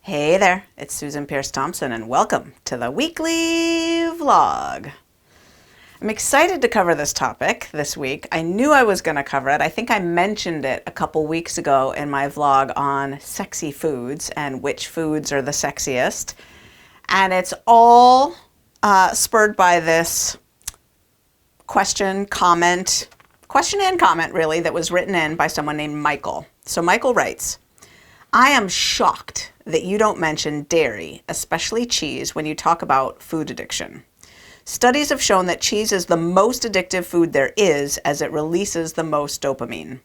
Hey there, it's Susan Pierce Thompson and welcome to the weekly vlog. I'm excited to cover this topic this week. I knew I was going to cover it. I think I mentioned it a couple weeks ago in my vlog on sexy foods and which foods are the sexiest. And it's all spurred by this question and comment really, that was written in by someone named Michael. So Michael writes, I am shocked that you don't mention dairy, especially cheese, when you talk about food addiction. Studies have shown that cheese is the most addictive food there is, as it releases the most dopamine.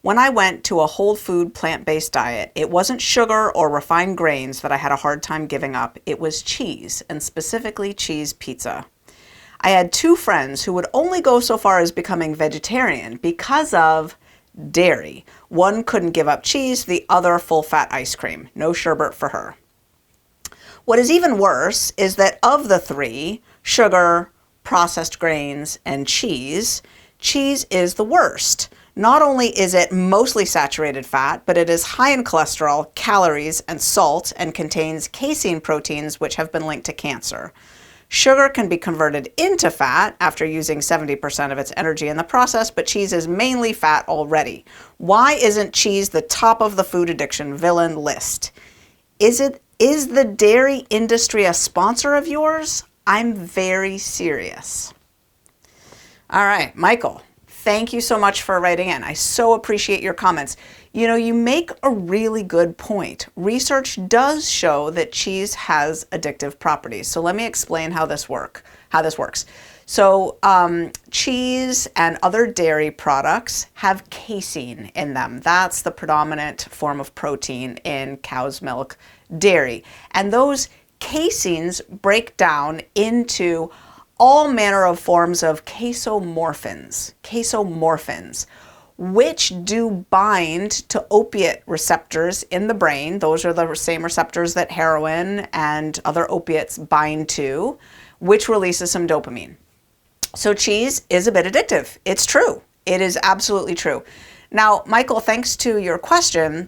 When I went to a whole food plant-based diet, it wasn't sugar or refined grains that I had a hard time giving up. It was cheese, and specifically cheese pizza. I had two friends who would only go so far as becoming vegetarian because of dairy. One couldn't give up cheese, the other full-fat ice cream. No sherbet for her. What is even worse is that of the three, sugar, processed grains, and cheese is the worst. Not only is it mostly saturated fat, but it is high in cholesterol, calories, and salt, and contains casein proteins which have been linked to cancer. Sugar can be converted into fat after using 70% of its energy in the process, but cheese is mainly fat already. Why isn't cheese the top of the food addiction villain list? Is the dairy industry a sponsor of yours? I'm very serious. All right, Michael, thank you so much for writing in. I so appreciate your comments. You know, you make a really good point. Research does show that cheese has addictive properties. So let me explain how this works. So cheese and other dairy products have casein in them. That's the predominant form of protein in cow's milk dairy. And those caseins break down into all manner of forms of casomorphins, which do bind to opiate receptors in the brain. Those are the same receptors that heroin and other opiates bind to, which releases some dopamine. So cheese is a bit addictive. It's true. It is absolutely true. Now, Michael, thanks to your question,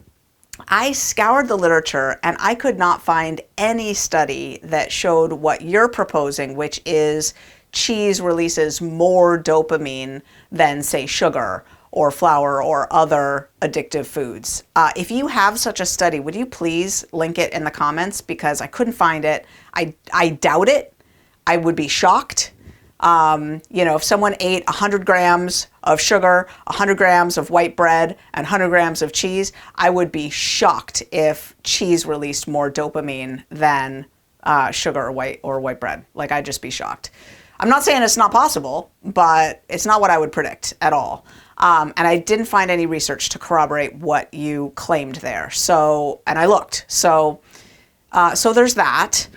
I scoured the literature and I could not find any study that showed what you're proposing, which is cheese releases more dopamine than, say, sugar or flour or other addictive foods. If you have such a study, would you please link it in the comments, because I couldn't find it. I doubt it. I would be shocked. If someone ate 100 grams of sugar, 100 grams of white bread, and 100 grams of cheese, I would be shocked if cheese released more dopamine than sugar or white bread. Like, I'd just be shocked. I'm not saying it's not possible, but it's not what I would predict at all. And I didn't find any research to corroborate what you claimed there. So, and I looked. So there's that.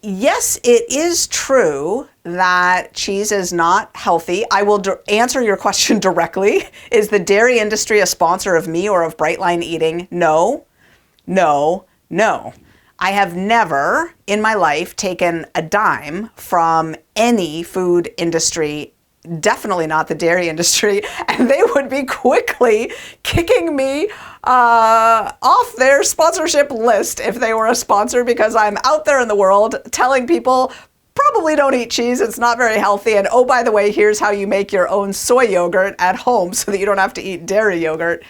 Yes, it is true that cheese is not healthy. I will answer your question directly. Is the dairy industry a sponsor of me or of Bright Line Eating? No. I have never in my life taken a dime from any food industry, definitely not the dairy industry, and they would be quickly kicking me off their sponsorship list if they were a sponsor, because I'm out there in the world telling people probably don't eat cheese, it's not very healthy, and oh, by the way, here's how you make your own soy yogurt at home so that you don't have to eat dairy yogurt.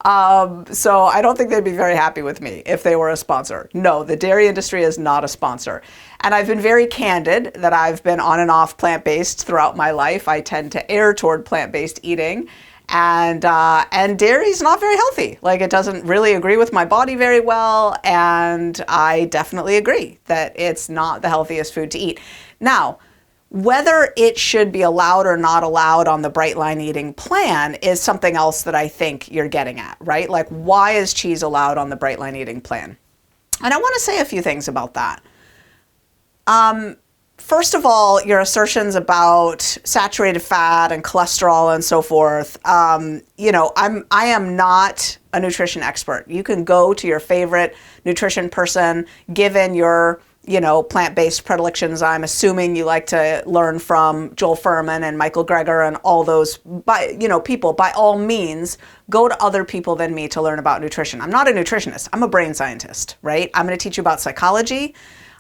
So I don't think they'd be very happy with me if they were a sponsor. No, the dairy industry is not a sponsor. And I've been very candid that I've been on and off plant-based throughout my life. I tend to err toward plant-based eating, and dairy is not very healthy. Like, it doesn't really agree with my body very well, and I definitely agree that it's not the healthiest food to eat. Now, whether it should be allowed or not allowed on the Bright Line Eating plan is something else that I think you're getting at, right? Like, why is cheese allowed on the Bright Line Eating plan? And I want to say a few things about that. First of all, your assertions about saturated fat and cholesterol and so forth, I am not a nutrition expert. You can go to your favorite nutrition person, given your plant-based predilections. I'm assuming you like to learn from Joel Fuhrman and Michael Greger and all those, people. By all means, go to other people than me to learn about nutrition. I'm not a nutritionist. I'm a brain scientist, right? I'm going to teach you about psychology.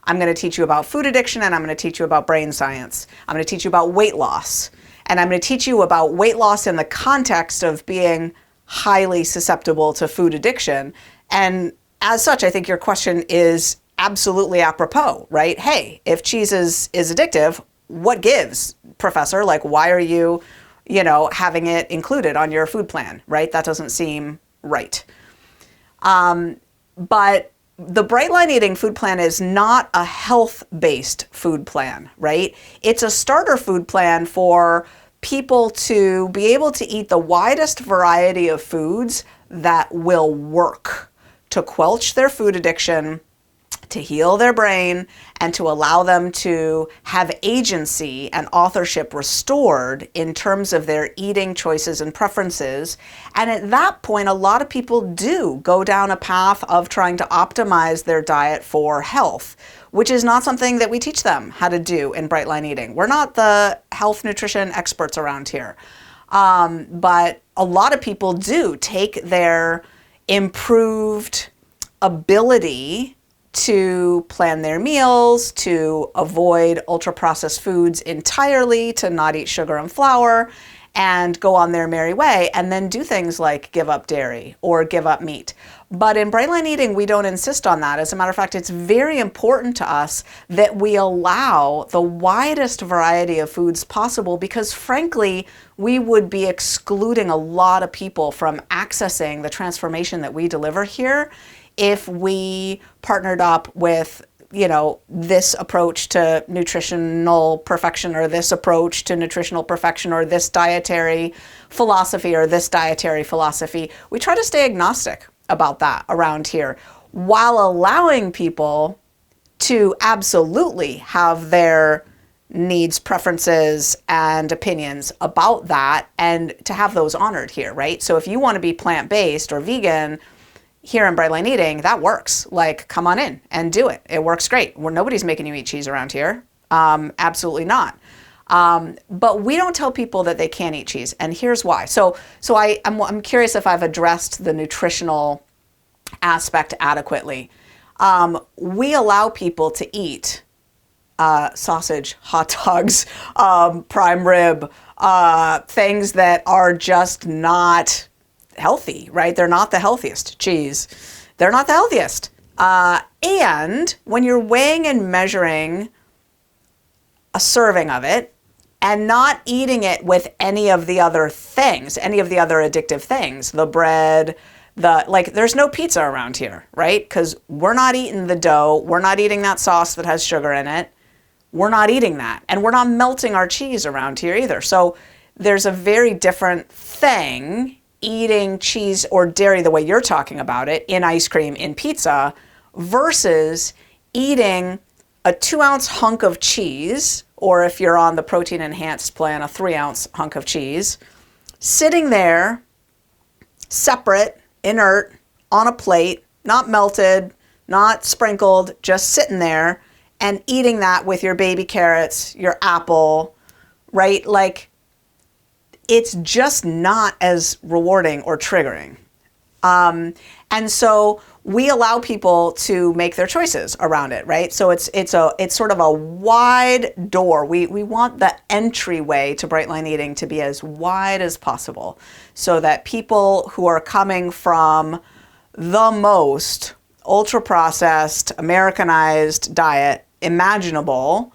I'm going to teach you about food addiction, and I'm going to teach you about brain science. I'm going to teach you about weight loss. And I'm going to teach you about weight loss in the context of being highly susceptible to food addiction. And as such, I think your question is absolutely apropos, right? Hey, if cheese is addictive, what gives, professor? Like, why are you, having it included on your food plan, right? That doesn't seem right. But the Bright Line Eating food plan is not a health-based food plan, right? It's a starter food plan for people to be able to eat the widest variety of foods that will work to quelch their food addiction, to heal their brain, and to allow them to have agency and authorship restored in terms of their eating choices and preferences. And at that point, a lot of people do go down a path of trying to optimize their diet for health, which is not something that we teach them how to do in Bright Line Eating. We're not the health nutrition experts around here. But a lot of people do take their improved ability to plan their meals, to avoid ultra-processed foods entirely, to not eat sugar and flour, and go on their merry way, and then do things like give up dairy or give up meat. But in Bright Line Eating, we don't insist on that. As a matter of fact, it's very important to us that we allow the widest variety of foods possible, because frankly, we would be excluding a lot of people from accessing the transformation that we deliver here if we partnered up with, this approach to nutritional perfection, or this approach to nutritional perfection, or this dietary philosophy, or this dietary philosophy. We try to stay agnostic about that around here, while allowing people to absolutely have their needs, preferences, and opinions about that, and to have those honored here, right? So if you want to be plant-based or vegan here in Bright Line Eating, that works. Like, come on in and do it. It works great. Nobody's making you eat cheese around here. Absolutely not. But we don't tell people that they can't eat cheese, and here's why. So I'm curious if I've addressed the nutritional aspect adequately. We allow people to eat sausage, hot dogs, prime rib, things that are just not healthy, right? They're not the healthiest. Cheese, they're not the healthiest. And when you're weighing and measuring a serving of it and not eating it with any of the other things, any of the other addictive things, the bread, there's no pizza around here, right? Because we're not eating the dough. We're not eating that sauce that has sugar in it. We're not eating that. And we're not melting our cheese around here either. So there's a very different thing eating cheese or dairy the way you're talking about it in ice cream, in pizza, versus eating a 2-ounce hunk of cheese, or if you're on the protein enhanced plan, a 3-ounce hunk of cheese, sitting there separate, inert, on a plate, not melted, not sprinkled, just sitting there, and eating that with your baby carrots, your apple, right? Like, it's just not as rewarding or triggering. And so we allow people to make their choices around it, right? So it's sort of a wide door. We want the entryway to Bright Line Eating to be as wide as possible, so that people who are coming from the most ultra-processed, Americanized diet imaginable,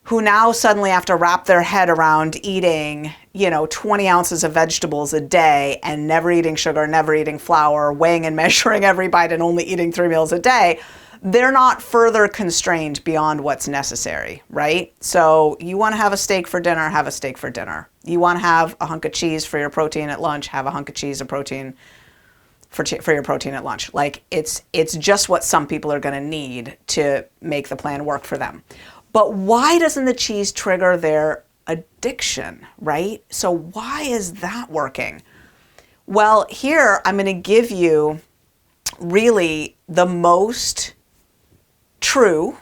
who now suddenly have to wrap their head around eating, 20 ounces of vegetables a day and never eating sugar, never eating flour, weighing and measuring every bite and only eating 3 meals a day, they're not further constrained beyond what's necessary, right? So you want to have a steak for dinner, have a steak for dinner. You want to have a hunk of cheese for your protein at lunch, have a hunk of cheese of protein for your protein at lunch. Like, it's just what some people are going to need to make the plan work for them. But why doesn't the cheese trigger their addiction, right? So why is that working? Well, here I'm going to give you really the most true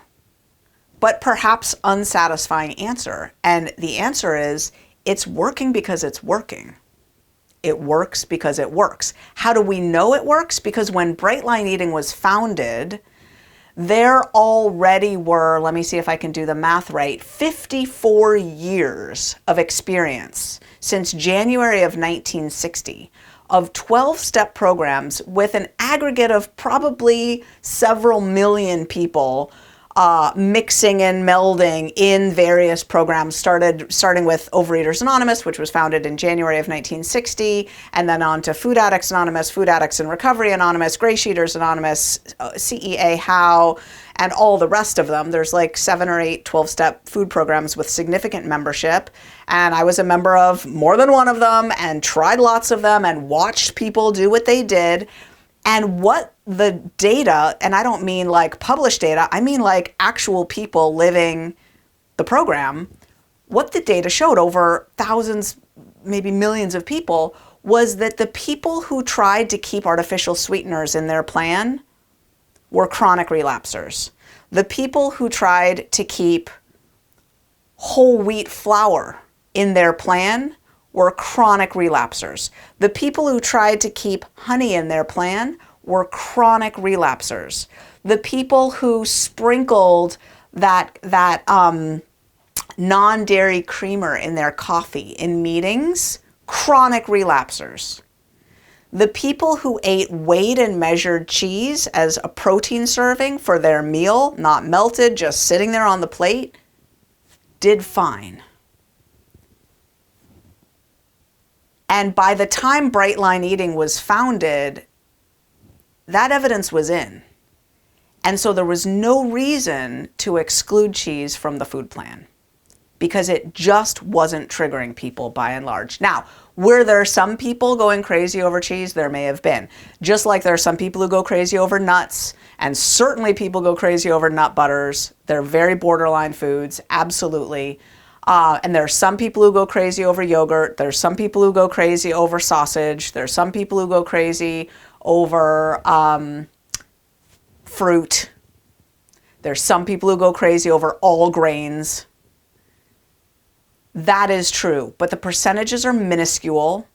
but perhaps unsatisfying answer. And the answer is, it's working because it's working. It works because it works. How do we know it works? Because when Bright Line Eating was founded, there already were, let me see if I can do the math right, 54 years of experience since January of 1960 of 12-step programs with an aggregate of probably several million people mixing and melding in various programs, starting with Overeaters Anonymous, which was founded in January of 1960, and then on to Food Addicts Anonymous, Food Addicts in Recovery Anonymous, Gray Sheeters Anonymous, CEA How, and all the rest of them. There's like 7 or 8 12-step food programs with significant membership. And I was a member of more than one of them and tried lots of them and watched people do what they did. And what the data, and I don't mean like published data, I mean like actual people living the program, what the data showed over thousands, maybe millions of people, was that the people who tried to keep artificial sweeteners in their plan were chronic relapsers. The people who tried to keep whole wheat flour in their plan were chronic relapsers. The people who tried to keep honey in their plan were chronic relapsers. The people who sprinkled that non-dairy creamer in their coffee in meetings, chronic relapsers. The people who ate weighed and measured cheese as a protein serving for their meal, not melted, just sitting there on the plate, did fine. And by the time Bright Line Eating was founded, that evidence was in. And so there was no reason to exclude cheese from the food plan because it just wasn't triggering people by and large. Now, were there some people going crazy over cheese? There may have been. Just like there are some people who go crazy over nuts, and certainly people go crazy over nut butters. They're very borderline foods, absolutely. And there are some people who go crazy over yogurt. There's some people who go crazy over sausage. There's some people who go crazy over fruit. There's some people who go crazy over all grains. That is true, but the percentages are minuscule,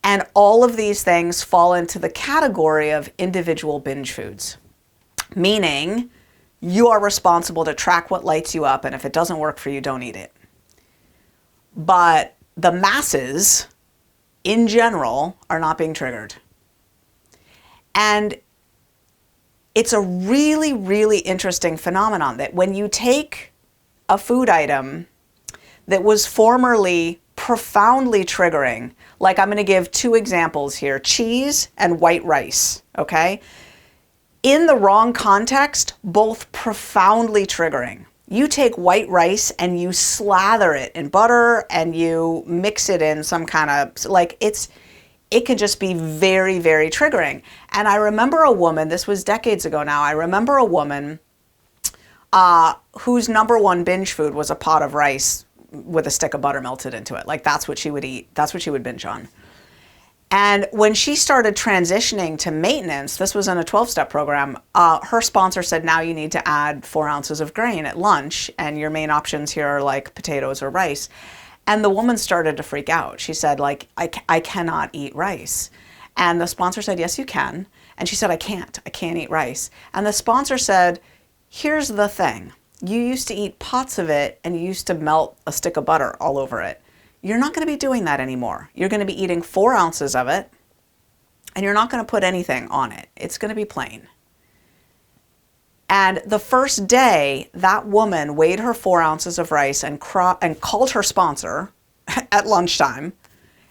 and all of these things fall into the category of individual binge foods, meaning you are responsible to track what lights you up, and if it doesn't work for you, don't eat it. But the masses, in general, are not being triggered. And it's a really, really interesting phenomenon that when you take a food item that was formerly profoundly triggering, like I'm going to give 2 examples here, cheese and white rice, okay? In the wrong context, both profoundly triggering. You take white rice and you slather it in butter and you mix it in some kind of, like it can just be very, very triggering. And I remember a woman, this was decades ago now, I remember a woman whose number one binge food was a pot of rice with a stick of butter melted into it. Like that's what she would eat. That's what she would binge on. And when she started transitioning to maintenance, this was in a 12-step program, her sponsor said, now you need to add 4 ounces of grain at lunch, and your main options here are like potatoes or rice. And the woman started to freak out. She said, like, I cannot eat rice. And the sponsor said, yes, you can. And she said, I can't eat rice. And the sponsor said, here's the thing. You used to eat pots of it, and you used to melt a stick of butter all over it. You're not going to be doing that anymore. You're going to be eating 4 ounces of it, and you're not going to put anything on it. It's going to be plain. And the first day, that woman weighed her 4 ounces of rice and called her sponsor at lunchtime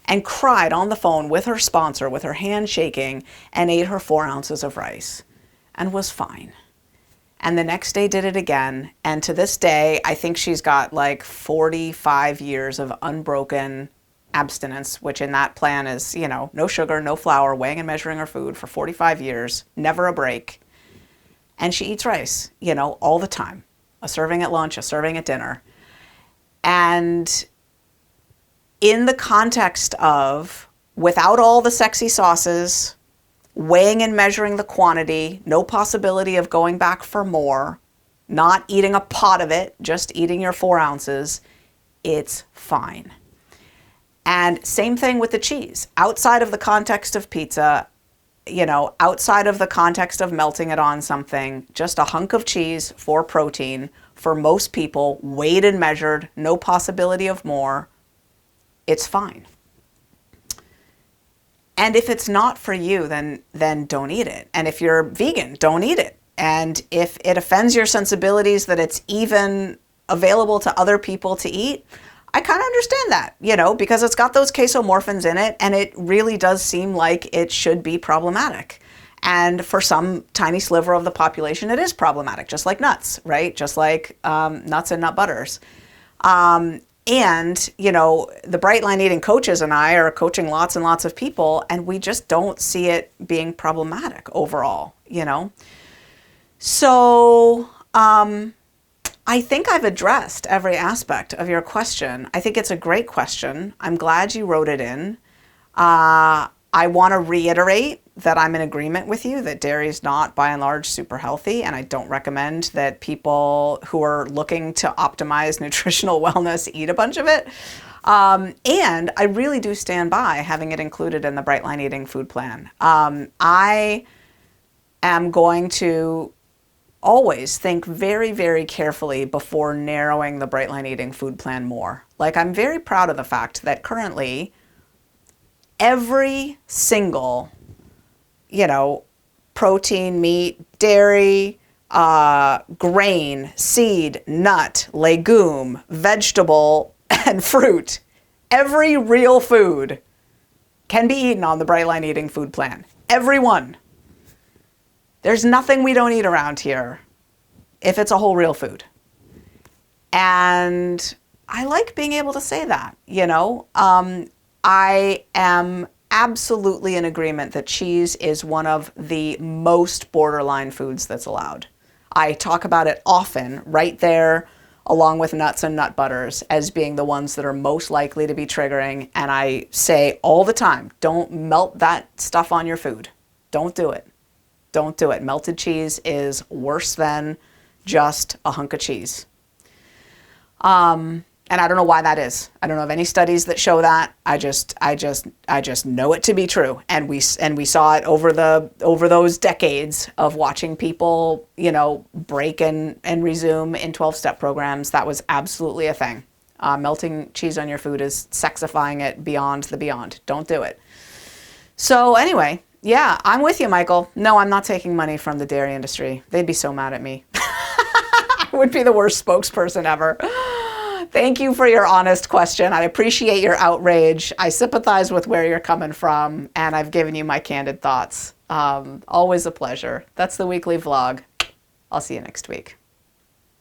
and cried on the phone with her sponsor with her hand shaking and ate her 4 ounces of rice and was fine. And the next day did it again. And to this day, I think she's got like 45 years of unbroken abstinence, which in that plan is, you know, no sugar, no flour, weighing and measuring her food for 45 years, never a break. And she eats rice, you know, all the time. A serving at lunch, a serving at dinner. And in the context of, without all the sexy sauces, weighing and measuring the quantity, no possibility of going back for more, not eating a pot of it, just eating your 4 ounces, it's fine. And same thing with the cheese. Outside of the context of pizza, outside of the context of melting it on something, just a hunk of cheese for protein for most people, weighed and measured, no possibility of more, it's fine. And if it's not for you, then don't eat it. And if you're vegan, don't eat it. And if it offends your sensibilities that it's even available to other people to eat, I kind of understand that, because it's got those casomorphins in it, and it really does seem like it should be problematic. And for some tiny sliver of the population, it is problematic, just like nuts, right? Just like nuts and nut butters. And, the Bright Line Eating coaches and I are coaching lots and lots of people, and we just don't see it being problematic overall, So, I think I've addressed every aspect of your question. I think it's a great question. I'm glad you wrote it in. I want to reiterate that I'm in agreement with you that dairy is not, by and large, super healthy, and I don't recommend that people who are looking to optimize nutritional wellness eat a bunch of it. And I really do stand by having it included in the Bright Line Eating food plan. I am going to always think very, very carefully before narrowing the Bright Line Eating food plan more. Like, I'm very proud of the fact that currently every single, protein, meat, dairy, grain, seed, nut, legume, vegetable, and fruit, every real food can be eaten on the Bright Line Eating food plan. Every one. There's nothing we don't eat around here if it's a whole real food. And I like being able to say that, I am absolutely in agreement that cheese is one of the most borderline foods that's allowed. I talk about it often, right there, along with nuts and nut butters, as being the ones that are most likely to be triggering. And I say all the time, don't melt that stuff on your food. Don't do it. Don't do it. Melted cheese is worse than just a hunk of cheese. And I don't know why that is. I don't know of any studies that show that. I just know it to be true. And we saw it over those decades of watching people, break and resume in 12-step programs. That was absolutely a thing. Melting cheese on your food is sexifying it beyond the beyond. Don't do it. So anyway, yeah, I'm with you, Michael. No, I'm not taking money from the dairy industry. They'd be so mad at me. I would be the worst spokesperson ever. Thank you for your honest question. I appreciate your outrage. I sympathize with where you're coming from, and I've given you my candid thoughts. Always a pleasure. That's the weekly vlog. I'll see you next week.